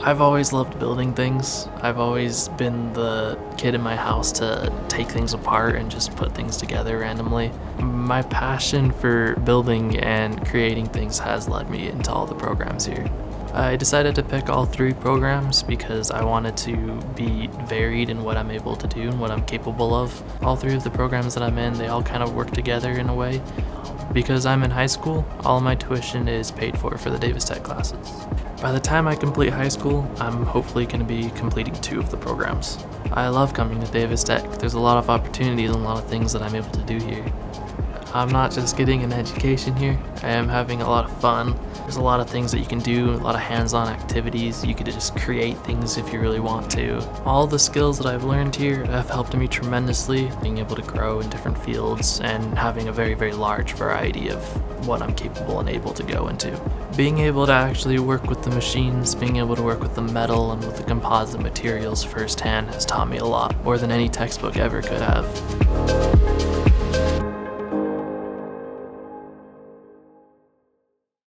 I've always loved building things. I've always been the kid in my house to take things apart and just put things together randomly. My passion for building and creating things has led me into all the programs here. I decided to pick all three programs because I wanted to be varied in what I'm able to do and what I'm capable of. All three of the programs that I'm in, they all kind of work together in a way. Because I'm in high school, all of my tuition is paid for the Davis Tech classes. By the time I complete high school, I'm hopefully going to be completing 2 of the programs. I love coming to Davis Tech. There's a lot of opportunities and a lot of things that I'm able to do here. I'm not just getting an education here, I am having a lot of fun. There's a lot of things that you can do, a lot of hands-on activities. You could just create things if you really want to. All the skills that I've learned here have helped me tremendously, being able to grow in different fields and having a very, very large variety of what I'm capable and able to go into. Being able to actually work with the machines, being able to work with the metal and with the composite materials firsthand has taught me a lot, more than any textbook ever could have.